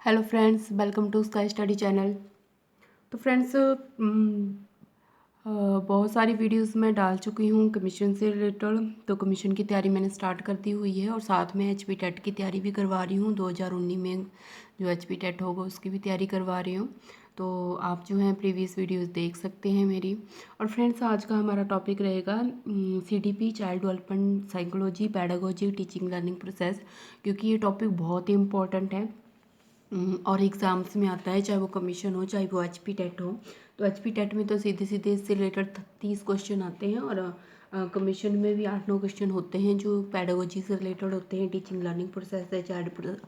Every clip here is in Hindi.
Hello friends, welcome to Sky Study channel. तो फ्रेंड्स, बहुत सारी वीडियोस मैं डाल चुकी हूँ कमीशन से रिलेटेड। तो कमीशन की तैयारी मैंने स्टार्ट कर दी हुई है और साथ में एचपी टेट की तैयारी भी करवा रही हूँ। 2019 में जो एचपी टेट होगा उसकी भी तैयारी करवा रही हूँ। तो आप जो हैं प्रीवियस वीडियोस देख सकते हैं मेरी। और फ्रेंड्स, आज का हमारा टॉपिक रहेगा CDP, child development psychology, pedagogy, teaching learning process, क्योंकि ये टॉपिक बहुत ही इंपॉर्टेंट है और एग्ज़ाम्स में आता है, चाहे वो कमीशन हो चाहे वो एचपी टेट हो। तो एचपी टेट में तो सीधे सीधे इससे रिलेटेड 30 क्वेश्चन आते हैं और कमीशन में भी 8-9 क्वेश्चन होते हैं जो पैडागोजी से रिलेटेड होते हैं, टीचिंग लर्निंग प्रोसेस है, चाइल्ड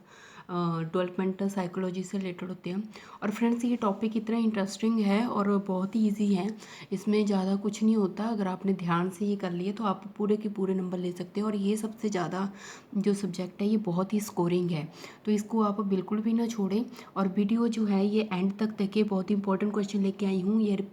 डेवलपमेंट साइकोलॉजी से रिलेटेड होते हैं। और फ्रेंड्स, ये टॉपिक इतना इंटरेस्टिंग है और बहुत ही ईजी है। इसमें ज़्यादा कुछ नहीं होता। अगर आपने ध्यान से ये कर लिए तो आप पूरे के पूरे नंबर ले सकते हैं। और ये सबसे ज़्यादा जो सब्जेक्ट है ये बहुत ही स्कोरिंग है, तो इसको आप बिल्कुल भी ना छोड़ें। और वीडियो जो है ये एंड तक देखिए, बहुत इंपॉर्टेंट क्वेश्चन लेके आई हूँ ये।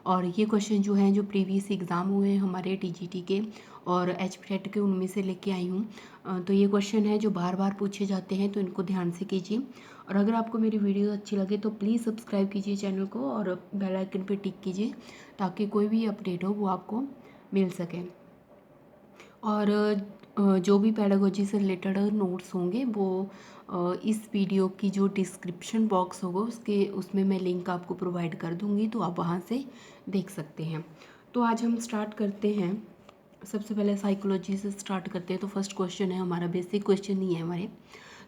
और ये क्वेश्चन जो हैं जो प्रीवियस एग्ज़ाम हुए हैं हमारे टीजीटी के और एचपीटेट के, उनमें से लेके आई हूँ। तो ये क्वेश्चन है जो बार बार पूछे जाते हैं, तो इनको ध्यान से कीजिए। और अगर आपको मेरी वीडियो अच्छी लगे तो प्लीज़ सब्सक्राइब कीजिए चैनल को और बेल आइकन पर टिक कीजिए ताकि कोई भी अपडेट हो वो आपको मिल सके। और जो भी पैडागोजी से रिलेटेड नोट्स होंगे वो इस वीडियो की जो डिस्क्रिप्शन बॉक्स होगा उसमें मैं लिंक आपको प्रोवाइड कर दूंगी, तो आप वहाँ से देख सकते हैं। तो आज हम स्टार्ट करते हैं। सबसे पहले साइकोलॉजी से स्टार्ट करते हैं। तो फर्स्ट क्वेश्चन है हमारा, बेसिक क्वेश्चन ही है हमारे।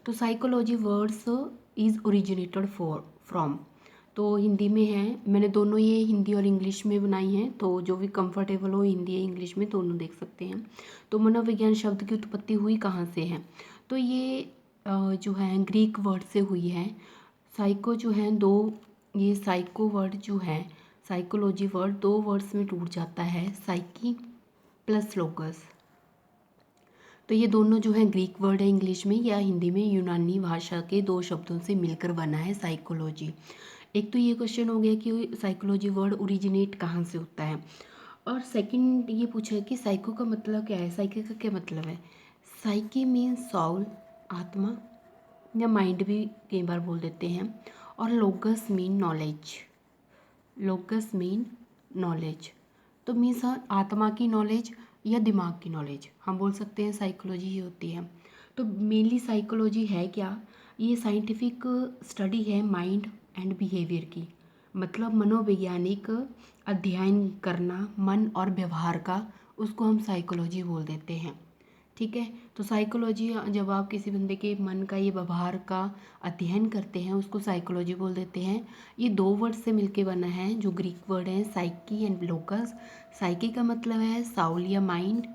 तो psychology words is originated from. तो हिंदी में है, मैंने दोनों ये हिंदी और इंग्लिश में बनाई हैं, तो जो भी कंफर्टेबल हो हिंदी या इंग्लिश में दोनों देख सकते हैं। तो मनोविज्ञान शब्द की उत्पत्ति हुई कहाँ से है? तो ये जो है ग्रीक वर्ड से हुई है। साइको जो है दो, ये साइको वर्ड जो है, साइकोलॉजी वर्ड दो वर्ड्स में टूट जाता है, साइकी प्लस लोगस। तो ये दोनों जो है ग्रीक वर्ड है इंग्लिश में या हिंदी में, यूनानी भाषा के दो शब्दों से मिलकर बना है साइकोलॉजी। एक तो ये क्वेश्चन हो गया कि साइकोलॉजी वर्ड ओरिजिनेट कहाँ से होता है। और सेकंड ये पूछा है कि साइको का मतलब क्या है, साइकी का क्या मतलब है। साइकी मीन्स सॉल, आत्मा या माइंड भी कई बार बोल देते हैं। और logos mean knowledge, logos mean knowledge. तो मीन्स आत्मा की नॉलेज या दिमाग की नॉलेज, हम बोल सकते हैं साइकोलॉजी ही होती है। तो मेनली साइकोलॉजी है क्या? ये साइंटिफिक स्टडी है माइंड एंड बिहेवियर की, मतलब मनोवैज्ञानिक अध्ययन करना मन और व्यवहार का, उसको हम साइकोलॉजी बोल देते हैं। ठीक है, तो साइकोलॉजी जब आप किसी बंदे के मन का ये व्यवहार का अध्ययन करते हैं उसको साइकोलॉजी बोल देते हैं। ये दो वर्ड से मिलके बना है जो ग्रीक वर्ड है, साइकी एंड लोकस। साइकी का मतलब है साउल या माइंड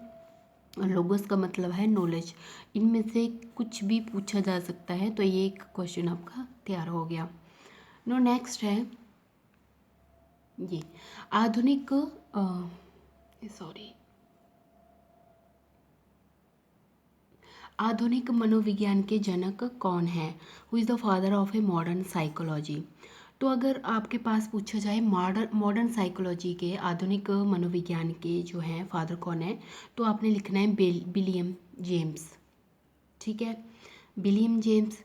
और लोगस का मतलब है नॉलेज। इनमें से कुछ भी पूछा जा सकता है, तो ये एक क्वेश्चन आपका तैयार हो गया। नो नेक्स्ट है ये आधुनिक सॉरी आधुनिक मनोविज्ञान के जनक कौन है? Who is the father of a modern psychology. तो अगर आपके पास पूछा जाए मॉडर्न साइकोलॉजी के, आधुनिक मनोविज्ञान के जो हैं फादर कौन है, तो आपने लिखना है विलियम जेम्स। ठीक है, विलियम जेम्स।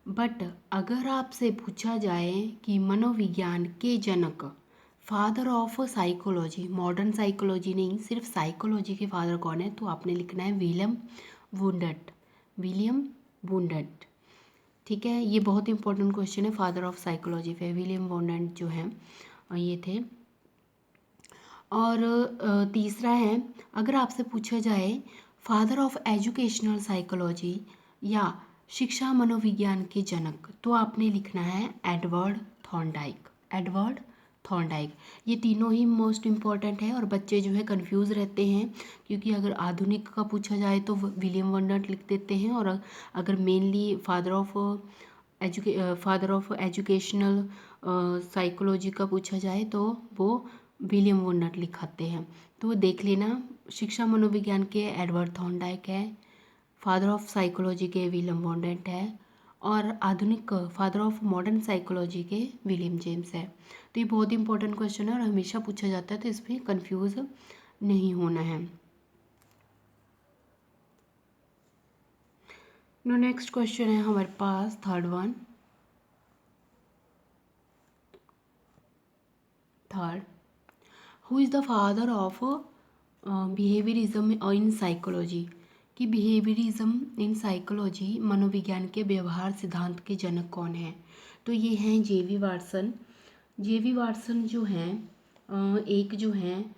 बट अगर आपसे पूछा जाए कि मनोविज्ञान के जनक, father of psychology, modern psychology नहीं सिर्फ साइकोलॉजी के फादर कौन है, तो आपने लिखना है विलियम वुंडट, विलियम वुंडट। ठीक है, ये बहुत इंपॉर्टेंट क्वेश्चन है। फादर ऑफ साइकोलॉजी पे विलियम वुंडट जो है ये थे। और तीसरा है, अगर आपसे पूछा जाए फादर ऑफ एजुकेशनल साइकोलॉजी या शिक्षा मनोविज्ञान के जनक, तो आपने लिखना है एडवर्ड थॉर्नडाइक, एडवर्ड थॉर्नडाइक। ये तीनों ही मोस्ट इम्पॉर्टेंट है और बच्चे जो है कंफ्यूज रहते हैं, क्योंकि अगर आधुनिक का पूछा जाए तो विलियम वंडट लिख देते हैं, और अगर mainly father of educational psychology का पूछा जाए तो वो विलियम वुंडट लिखाते हैं। तो वो देख लेना, शिक्षा मनोविज्ञान के एडवर्ड थॉर्नडाइक है, फादर ऑफ साइकोलॉजी के विलियम वुंडट है, और आधुनिक फादर ऑफ मॉडर्न साइकोलॉजी के विलियम जेम्स है। तो ये बहुत इंपॉर्टेंट क्वेश्चन है और हमेशा पूछा जाता है, तो इसमें कंफ्यूज नहीं होना है। नो नेक्स्ट क्वेश्चन है हमारे पास third one. Third, who is the father of behaviourism in psychology, कि बिहेवियरिज्म इन साइकोलॉजी मनोविज्ञान के व्यवहार सिद्धांत के जनक कौन है? तो ये हैं जेवी वाटसन। जेवी वाटसन जो हैं एक जो हैं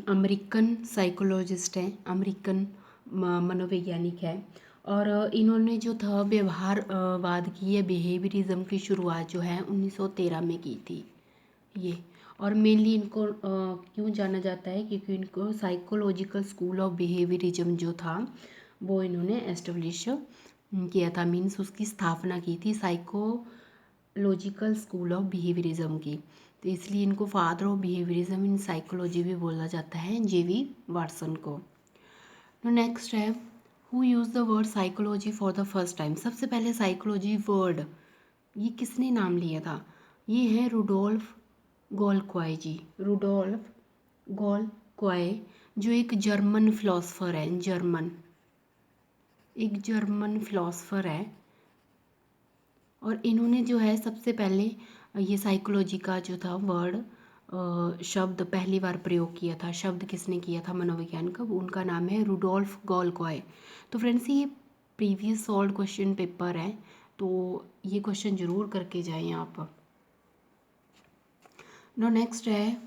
अमेरिकन साइकोलॉजिस्ट हैं, अमेरिकन मनोवैज्ञानिक है, और इन्होंने जो था व्यवहारवाद की या बिहेवियरिज्म की शुरुआत जो है 1913 में की थी ये। और मेनली इनको क्यों जाना जाता है, क्योंकि इनको साइकोलॉजिकल स्कूल ऑफ बिहेवियरिज्म जो था वो इन्होंने एस्टेब्लिश किया था, मीन्स उसकी स्थापना की थी साइकोलॉजिकल स्कूल ऑफ बिहेवियरिज्म की। तो इसलिए इनको father of behaviourism in psychology भी बोला जाता है, जेवी वाटसन को। तो नेक्स्ट है, who use the word psychology for the first time. सबसे पहले साइकोलॉजी वर्ड ये किसने नाम लिया था? ये है रुडोल्फ गोल्क्वाय जी, रुडोल्फ गोल्क्वाय, जो एक जर्मन फिलोसफर है, एक जर्मन फिलोसफर है। और इन्होंने जो है सबसे पहले ये साइकोलॉजी का जो था वर्ड शब्द पहली बार प्रयोग किया था। शब्द किसने किया था मनोविज्ञान का? उनका नाम है रुडोल्फ गोल्क्वाय। तो फ्रेंड्स ये प्रीवियस सॉल्व क्वेश्चन पेपर है, तो ये क्वेश्चन जरूर करके जाएं आप। नो नेक्स्ट है,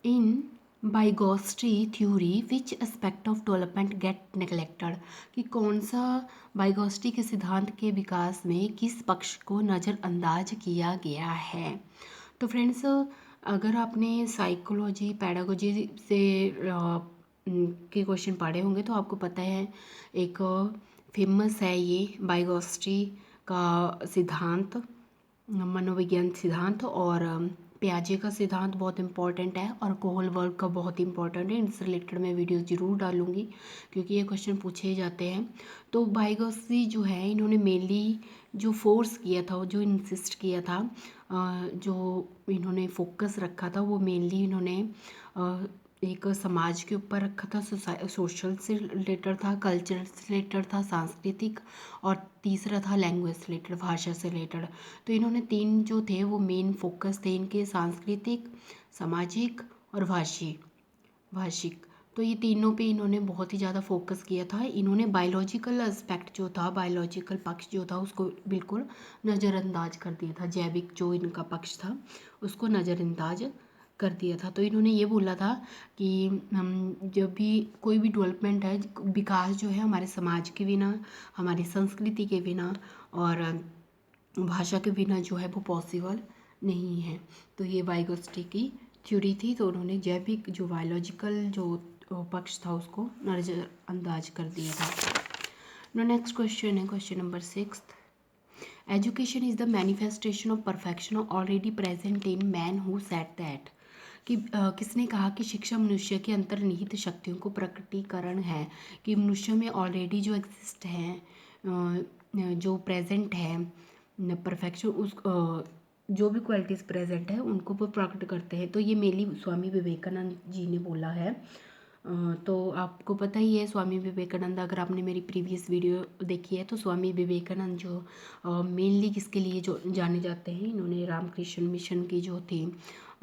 इन बाइगोस्ट्री theory which aspect of development get neglected, कि कौन सा बाइगोस्ट्री के सिद्धांत के विकास में किस पक्ष को नज़रअंदाज किया गया है? तो फ्रेंड्स अगर आपने साइकोलॉजी पैडागोजी से के क्वेश्चन पढ़े होंगे तो आपको पता है एक फेमस है ये बाइगोस्ट्री का सिद्धांत, मनोविज्ञान सिद्धांत, और प्याजे का सिद्धांत बहुत इंपॉर्टेंट है, और कोहलबर्ग का बहुत इंपॉर्टेंट है। इनसे रिलेटेड मैं वीडियोस जरूर डालूंगी क्योंकि ये क्वेश्चन पूछे ही जाते हैं। तो बाइगोस्ट्री जो है इन्होंने मेनली जो फोर्स किया था, जो इंसिस्ट किया था, जो इन्होंने फोकस रखा था, वो मेनली इन्होंने एक समाज के ऊपर रखा था, सोशल से रिलेटेड था, कल्चर से रिलेटेड था, सांस्कृतिक, और तीसरा था लैंग्वेज से रिलेटेड, भाषा से रिलेटेड। तो इन्होंने तीन जो थे वो मेन फोकस थे इनके, सांस्कृतिक, सामाजिक और भाषिक। तो ये तीनों पे इन्होंने बहुत ही ज़्यादा फोकस किया था। इन्होंने बायोलॉजिकल एस्पेक्ट जो था, बायोलॉजिकल पक्ष जो था उसको बिल्कुल नज़रअंदाज कर दिया था, जैविक जो इनका पक्ष था उसको नज़रअंदाज कर दिया था। तो इन्होंने ये बोला था कि हम जब भी कोई भी डेवलपमेंट है, विकास जो है हमारे समाज के बिना, हमारी संस्कृति के बिना और भाषा के बिना जो है वो पॉसिबल नहीं है। तो ये वाइगोस्टी की थ्योरी थी। तो उन्होंने जैविक जो बायोलॉजिकल जो पक्ष था उसको नज़रअंदाज कर दिया था। नेक्स्ट क्वेश्चन है question number 6। Education is the manifestation of perfection already present in man who said that, कि किसने कहा कि शिक्षा मनुष्य के अंतर्निहित शक्तियों को प्रकटीकरण है, कि मनुष्य में ऑलरेडी जो एग्जिस्ट है, जो प्रेजेंट है परफेक्शन, उस जो भी क्वालिटीज़ प्रेजेंट है उनको वो प्रकट करते हैं। तो ये मेनली स्वामी विवेकानंद जी ने बोला है। तो आपको पता ही है स्वामी विवेकानंद, अगर आपने मेरी प्रीवियस वीडियो देखी है तो स्वामी विवेकानंद जो मेनली किसके लिए जो जाने जाते हैं, इन्होंने रामकृष्ण मिशन की जो थी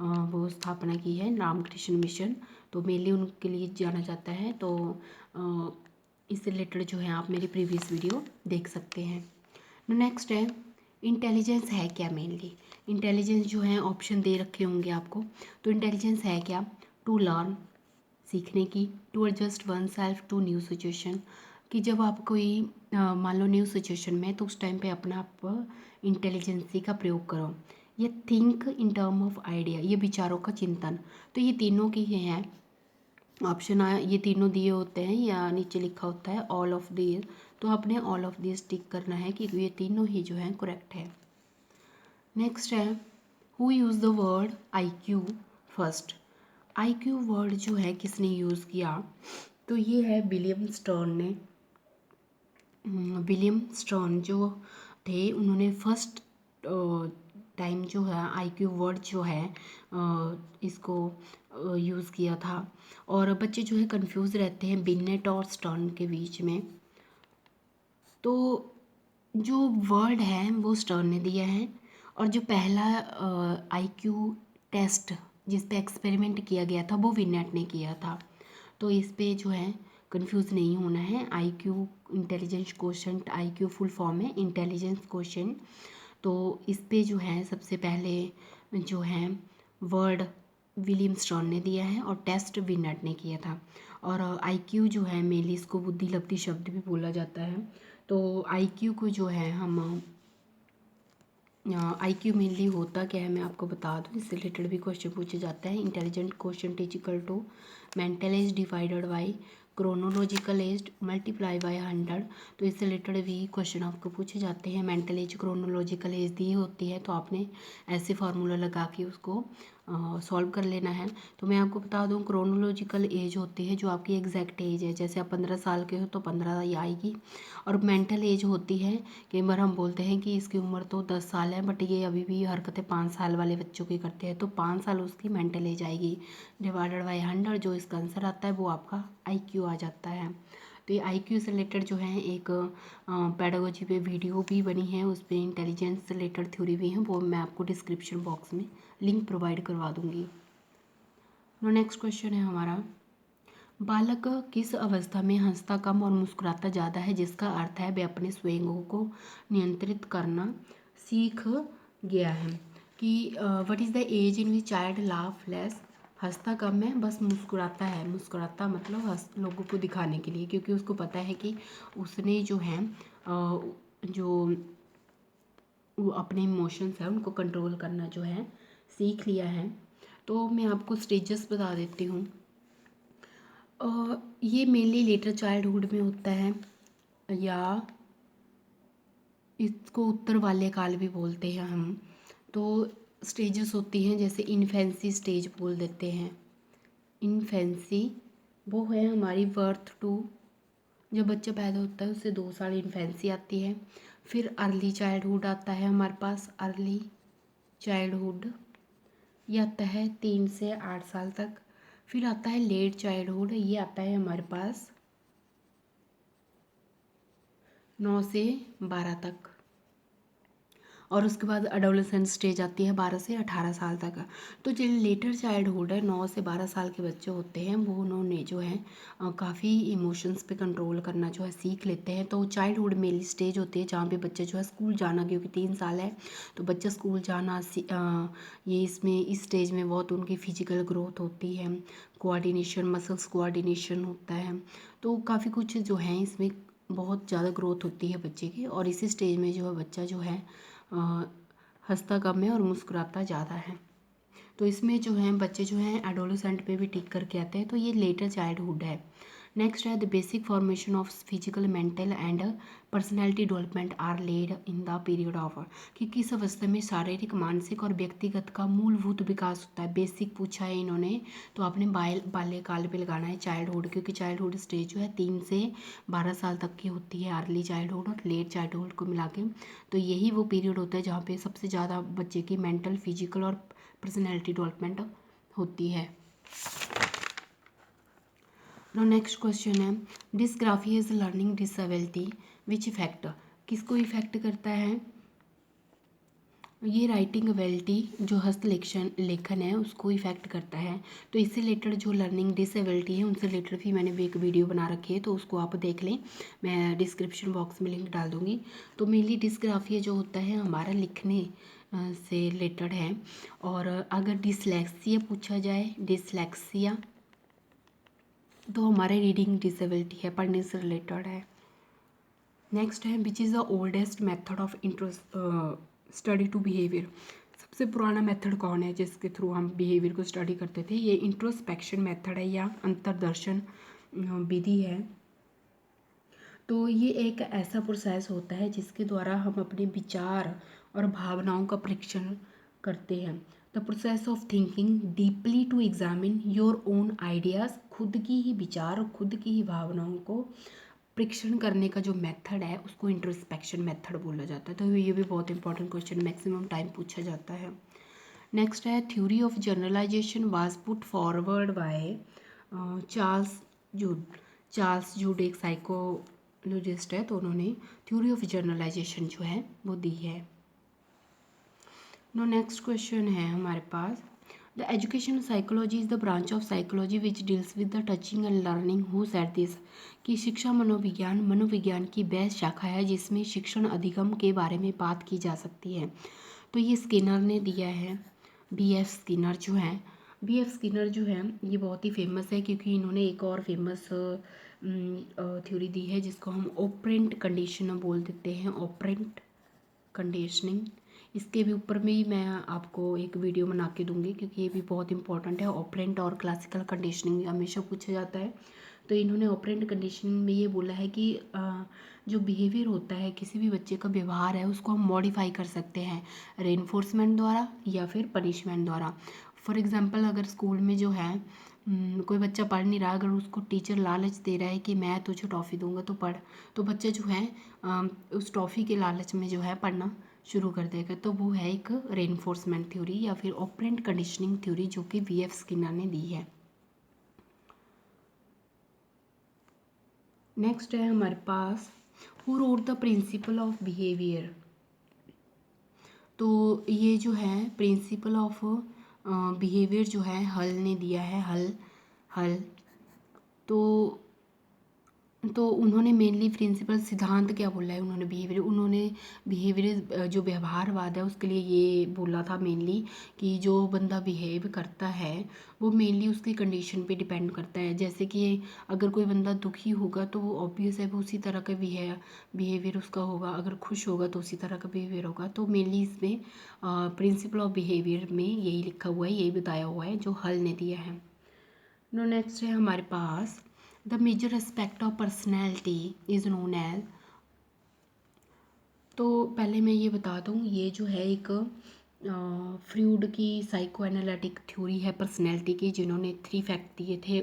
वो स्थापना की है, रामकृष्ण मिशन। तो मेनली उनके लिए जाना जाता है। तो इससे रिलेटेड जो है आप मेरी प्रीवियस वीडियो देख सकते हैं। नेक्स्ट है, इंटेलिजेंस है क्या? मेनली इंटेलिजेंस जो है ऑप्शन दे रखे होंगे आपको। तो इंटेलिजेंस है क्या? टू लर्न, सीखने की, to adjust oneself to new situation, कि जब आप कोई मान लो न्यू सिचुएशन में तो उस टाइम पे अपना आप इंटेलिजेंसी का प्रयोग करो। ये think in term of idea, ये विचारों का चिंतन। तो ये तीनों की हैं ऑप्शन, ये तीनों दिए होते हैं या नीचे लिखा होता है ऑल ऑफ दीज। तो आपने ऑल ऑफ दीज टिक करना है कि ये तीनों ही जो हैं करेक्ट है। नेक्स्ट है, who use the word IQ first. IQ word जो है किसने यूज़ किया? तो ये है विलियम स्टर्न ने। विलियम स्टर्न जो थे उन्होंने फर्स्ट टाइम जो है IQ वर्ड जो है इसको यूज़ किया था। और बच्चे जो है कंफ्यूज रहते हैं बिनेट और स्टर्न के बीच में। तो जो वर्ड है वो स्टर्न ने दिया है, और जो पहला आईक्यू टेस्ट जिस पे एक्सपेरिमेंट किया गया था वो विनेट ने किया था। तो इस पे जो है कंफ्यूज नहीं होना है। IQ intelligence quotient, IQ full form है इंटेलिजेंस क्वोशंट। तो इस पे जो है सबसे पहले जो है वर्ड विलियम स्टर्न ने दिया है और टेस्ट विनेट ने किया था। और आईक्यू जो है मेनली इसको बुद्धिलब्धि शब्द भी बोला जाता है। तो आईक्यू को जो है हम आईक्यू मेनली होता क्या है मैं आपको बता दूँ, इससे रिलेटेड भी क्वेश्चन पूछे जाता है। Intelligent question is equal to mental age divided by chronological age multiply by 100। तो इससे रिलेटेड भी क्वेश्चन आपको पूछे जाते हैं। मेंटल एज क्रोनोलॉजिकल एज दी होती है तो आपने ऐसे फार्मूला लगा के उसको सॉल्व कर लेना है। तो मैं आपको बता दूं क्रोनोलॉजिकल एज होती है जो आपकी एग्जैक्ट एज है, जैसे आप 15 साल के हो तो 15 ही आएगी। और मेंटल एज होती है, कई बार हम बोलते हैं कि इसकी उम्र तो 10 साल है बट ये अभी भी हरकतें 5 साल वाले बच्चों की करते हैं, तो 5 साल उसकी मेंटल एज आएगी। डिवाइडेड बाई 100 जो इसका आंसर आता है वो आपका आईक्यू आ जाता है। तो ये आईक्यू से रिलेटेड जो है एक पेडागोजी पे वीडियो भी बनी है, उस पर इंटेलिजेंस से रिलेटेड थ्योरी भी है, वो मैं आपको डिस्क्रिप्शन बॉक्स में लिंक प्रोवाइड करवा दूंगी। नेक्स्ट क्वेश्चन है हमारा, बालक किस अवस्था में हंसता कम और मुस्कुराता ज़्यादा है, जिसका अर्थ है वे अपने स्वयं को नियंत्रित करना सीख गया है। कि what is the age in which child laugh less, हंसता कम है बस मुस्कुराता है। मुस्कुराता मतलब हंस लोगों को दिखाने के लिए, क्योंकि उसको पता है कि उसने जो है जो वो अपने इमोशंस है उनको कंट्रोल करना जो है सीख लिया है। तो मैं आपको स्टेजेस बता देती हूँ। ये मेनली लेटर चाइल्डहुड में होता है, या इसको उत्तर बाल्यकाल भी बोलते हैं हम। तो स्टेजेस होती हैं, जैसे इन्फेंसी स्टेज बोल देते हैं। इन्फेंसी वो है हमारी बर्थ टू, जब बच्चा पैदा होता है उससे 2 साल इन्फेंसी आती है। फिर अर्ली चाइल्डहुड आता है हमारे पास, अर्ली चाइल्डहुड ये आता है 3 से 8 साल तक। फिर आता है लेट चाइल्डहुड, ये आता है हमारे पास 9 से 12 तक। और उसके बाद अडोलेसेंट स्टेज आती है 12 से 18 साल तक। तो जो लेटर चाइल्डहुड है 9 से 12 साल के बच्चे होते हैं वो उन्होंने जो है काफ़ी इमोशंस पे कंट्रोल करना जो है सीख लेते हैं। तो चाइल्डहुड मेरी स्टेज होती है जहाँ पे बच्चा जो है स्कूल जाना, क्योंकि 3 साल है तो बच्चा स्कूल जाना ये इसमें इस स्टेज में बहुत उनकी फिजिकल ग्रोथ होती है, कोऑर्डिनेशन मसल्स कोऑर्डिनेशन होता है। तो काफ़ी कुछ जो है इसमें बहुत ज़्यादा ग्रोथ होती है बच्चे की। और इसी स्टेज में जो है बच्चा जो है हंसता कम है और मुस्कुराता ज़्यादा है। तो इसमें जो है बच्चे जो हैं एडोलेसेंट पे भी टिक करके आते हैं, तो ये लेटर चाइल्डहुड है। नेक्स्ट है the basic formation of physical mental and personality development are laid in the period of, कि किस अवस्था में शारीरिक मानसिक और व्यक्तिगत का मूलभूत विकास होता है। बेसिक पूछा है इन्होंने, तो आपने बाल्यकाल पे लगाना है चाइल्डहुड, क्योंकि चाइल्डहुड स्टेज जो है 3 से 12 साल तक की होती है, अर्ली चाइल्डहुड और लेट चाइल्डहुड को मिला के। तो यही वो पीरियड होता है जहाँ पे सबसे ज़्यादा बच्चे की मेंटल फिजिकल और पर्सनैलिटी डेवलपमेंट होती है। नो नेक्स्ट क्वेश्चन है, dysgraphia is learning disability which effect, किसको इफेक्ट करता है। ये राइटिंग एबिलिटी जो लेखन है उसको इफेक्ट करता है। तो इससे रिलेटेड जो लर्निंग डिसेबिलिटी है उनसे रिलेटेड भी मैंने भी एक वीडियो बना रखी है, तो उसको आप देख लें, मैं डिस्क्रिप्शन बॉक्स में लिंक डाल दूँगी। तो मेनली डिसग्राफिया जो होता है हमारा लिखने से रिलेटेड है। और अगर डिसलेक्सिया पूछा जाए, डिसलेक्सिया तो हमारे रीडिंग डिसेबिलिटी है, पढ़ने से रिलेटेड है। नेक्स्ट है which is the oldest method of study to behaviour, सबसे पुराना मेथड कौन है जिसके थ्रू हम बिहेवियर को स्टडी करते थे। ये इंट्रोस्पेक्शन मेथड है या अंतर्दर्शन विधि है। तो ये एक ऐसा प्रोसेस होता है जिसके द्वारा हम अपने विचार और भावनाओं का परीक्षण करते हैं। The process of thinking deeply to examine your own ideas, खुद की ही विचार और खुद की ही भावनाओं को परीक्षण करने का जो मेथड है उसको इंट्रोस्पेक्शन मेथड बोला जाता है। तो ये भी बहुत इंपॉर्टेंट क्वेश्चन मैक्सिमम टाइम पूछा जाता है। नेक्स्ट है theory of generalization was put forward by Charles Judd. Charles Judd एक साइकोलॉजिस्ट है, तो उन्होंने थ्योरी ऑफ जनरलाइजेशन जो है वो दी है। नो नेक्स्ट क्वेश्चन है हमारे पास, the education psychology is the branch of psychology which deals with the teaching and learning. Who said this? कि शिक्षा मनोविज्ञान की वह शाखा है जिसमें शिक्षण अधिगम के बारे में बात की जा सकती है। तो ये स्किनर ने दिया है, B.F. स्किनर जो है। B.F. स्किनर जो है ये बहुत ही फेमस है, क्योंकि इन्होंने एक और फेमस थ्योरी दी है जिसको हम ऑपरेंट कंडीशनर बोल देते हैं, ऑपरेंट कंडीशनिंग। इसके भी ऊपर भी मैं आपको एक वीडियो बना के दूंगी, क्योंकि ये भी बहुत इंपॉर्टेंट है। ऑपरेंट और क्लासिकल कंडीशनिंग हमेशा पूछा जाता है। तो इन्होंने ऑपरेंट कंडीशनिंग में ये बोला है कि जो बिहेवियर होता है, किसी भी बच्चे का व्यवहार है, उसको हम मॉडिफाई कर सकते हैं रेनफोर्समेंट द्वारा या फिर पनिशमेंट द्वारा। फॉर एग्जांपल, अगर स्कूल में जो है कोई बच्चा पढ़ नहीं रहा, अगर उसको टीचर लालच दे रहा है कि मैं तुझे टॉफ़ी दूंगा तो पढ़, तो बच्चा जो है उस टॉफ़ी के लालच में जो है पढ़ना शुरू कर देगा। तो वो है एक रेनफोर्समेंट थ्योरी या फिर ऑपरेंट कंडीशनिंग थ्योरी, जो कि B.F. स्किनर ने दी है। नेक्स्ट है हमारे पास, who wrote the principle of behaviour. तो ये जो है प्रिंसिपल ऑफ बिहेवियर जो है हल ने दिया है, हल। तो उन्होंने मेनली प्रिंसिपल सिद्धांत क्या बोला है, उन्होंने बिहेवियर जो व्यवहारवाद है उसके लिए ये बोला था मेनली कि जो बंदा बिहेव करता है वो मेनली उसकी कंडीशन पे डिपेंड करता है। जैसे कि अगर कोई बंदा दुखी होगा तो वो ऑब्वियस है, वो उसी तरह का बिहेवियर उसका होगा, अगर खुश होगा तो उसी तरह का बिहेवियर होगा। तो मेनली इसमें प्रिंसिपल ऑफ बिहेवियर में यही लिखा हुआ है, यही बताया हुआ है जो हल ने दिया है। नो नेक्स्ट है हमारे पास, the major aspect of personality is known as. तो पहले मैं ये बता दूँ, ये जो है एक फ्रूड की साइको एनालिटिक थ्योरी है पर्सनैलिटी की, जिन्होंने 3 फैक्ट दिए थे,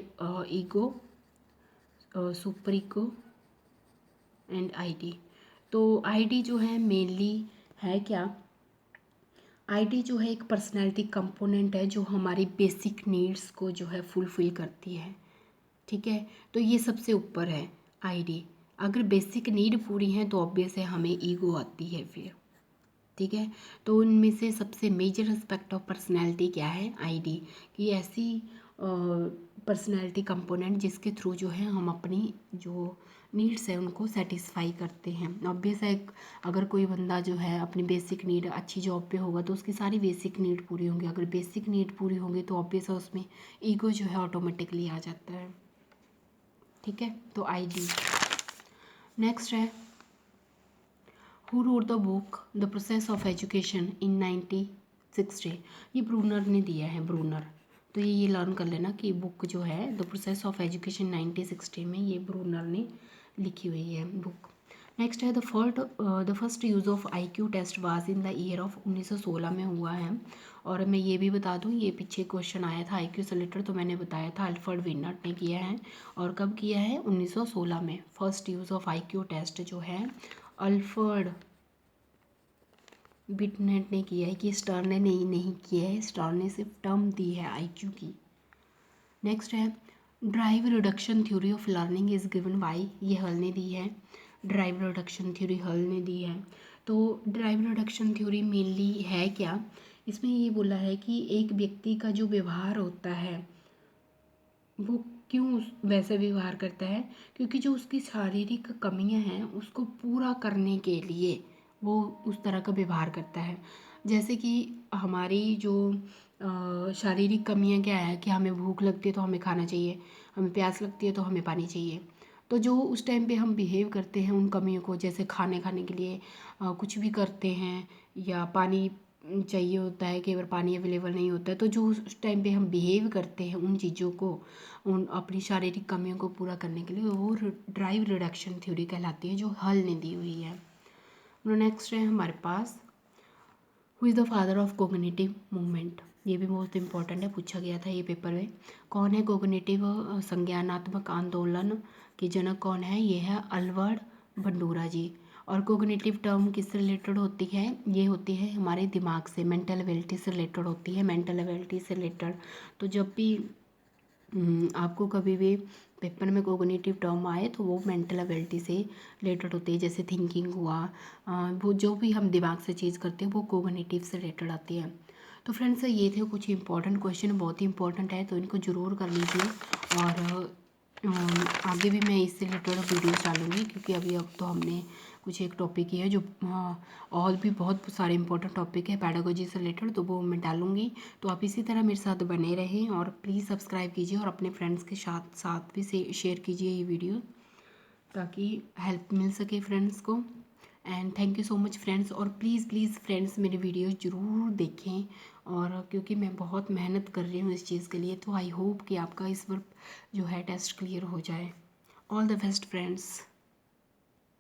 ego, super ego and ID. तो आईडी जो है मेनली है क्या, आईडी जो है एक पर्सनैलिटी कंपोनेंट है जो हमारी बेसिक नीड्स को जो है फुलफिल करती है। ठीक है, तो ये सबसे ऊपर है आईडी। अगर बेसिक नीड पूरी है तो ऑब्वियस है हमें ईगो आती है फिर। ठीक है, तो उनमें से सबसे मेजर एस्पेक्ट ऑफ पर्सनैलिटी क्या है, आईडी, कि ऐसी पर्सनैलिटी कंपोनेंट जिसके थ्रू जो है हम अपनी जो नीड्स है उनको सेटिस्फाई करते हैं। ऑब्वियस है, अगर कोई बंदा जो है अपनी बेसिक नीड, अच्छी जॉब पे होगा तो उसकी सारी बेसिक नीड पूरी होंगी। अगर बेसिक नीड पूरी होंगी तो ऑब्वियस है उसमें ईगो जो है ऑटोमेटिकली आ जाता है। ठीक है, तो आईडी। नेक्स्ट है, who wrote the book the process of education in 1960। ये ब्रूनर ने दिया है, ब्रूनर। तो ये लर्न कर लेना कि बुक जो है द प्रोसेस ऑफ एजुकेशन 1960 में ये ब्रूनर ने लिखी हुई है बुक। नेक्स्ट है, the first use of IQ test was in the year of 1916 में हुआ है। और मैं ये भी बता दूँ, ये पीछे क्वेश्चन आया था IQ से रिलेटेड, तो मैंने बताया था अल्फ्रेड विनट ने किया है। और कब किया है, 1916 में first use of IQ test जो है अल्फ्रेड बिटनेट ने किया है, कि स्टर्न ने नहीं किया है, स्टर्न ने सिर्फ टर्म दी है IQ की। नेक्स्ट है, drive reduction theory of learning is given by, ये हल ने दी है। ड्राइव रिडक्शन थ्योरी हल ने दी है। तो ड्राइव रिडक्शन थ्योरी मेनली है क्या, इसमें ये बोला है कि एक व्यक्ति का जो व्यवहार होता है वो क्यों वैसे व्यवहार करता है, क्योंकि जो उसकी शारीरिक कमियां हैं उसको पूरा करने के लिए वो उस तरह का व्यवहार करता है। जैसे कि हमारी जो शारीरिक कमियां क्या है, कि हमें भूख लगती है तो हमें खाना चाहिए, हमें प्यास लगती है तो हमें पानी चाहिए। तो जो उस टाइम पे हम बिहेव करते हैं उन कमियों को, जैसे खाने के लिए कुछ भी करते हैं, या पानी चाहिए होता है, कई बार पानी अवेलेबल नहीं होता है, तो जो उस टाइम पे हम बिहेव करते हैं उन चीज़ों को, उन अपनी शारीरिक कमियों को पूरा करने के लिए, वो ड्राइव रिडक्शन थ्योरी कहलाती है, जो हल ने दी हुई है। नेक्स्ट है हमारे पास, who is the father of cognitive movement. ये भी बहुत इंपॉर्टेंट है, पूछा गया था ये पेपर में। कौन है कोग्निटिव संज्ञानात्मक आंदोलन के जनक, कौन है, ये है अल्बर्ट बंडूरा जी। और कोग्निटिव टर्म किससे रिलेटेड होती है, ये होती है हमारे दिमाग से, मेंटल एबिलिटी से रिलेटेड होती है, मेंटल एबिलिटी से रिलेटेड। तो जब भी आपको कभी भी पेपर में कोग्निटिव टर्म आए तो वो मेंटल एबिलिटी से रिलेटेड होते हैं, जैसे थिंकिंग हुआ, वो जो भी हम दिमाग से चीज़ करते हैं वो कोग्निटिव से रिलेटेड आती है। तो फ्रेंड्स ये थे कुछ इंपॉर्टेंट क्वेश्चन, बहुत ही इंपॉर्टेंट है तो इनको ज़रूर कर लीजिए। और आगे भी मैं इससे रिलेटेड वीडियोस डालूँगी, क्योंकि अभी अब तो हमने कुछ एक टॉपिक ही है जो और भी बहुत सारे इंपॉर्टेंट टॉपिक है पैडागोजी से रिलेटेड, तो वो मैं डालूँगी। तो आप इसी तरह मेरे साथ बने रहें और प्लीज़ सब्सक्राइब कीजिए और अपने फ्रेंड्स के साथ साथ भी शेयर कीजिए ये वीडियो, ताकि हेल्प मिल सके फ्रेंड्स को। And thank you so much friends. और प्लीज़ प्लीज़ फ्रेंड्स मेरे वीडियो ज़रूर देखें, और क्योंकि मैं बहुत मेहनत कर रही हूँ इस चीज़ के लिए, तो आई होप कि आपका इस बार जो है टेस्ट क्लियर हो जाए। All the best friends.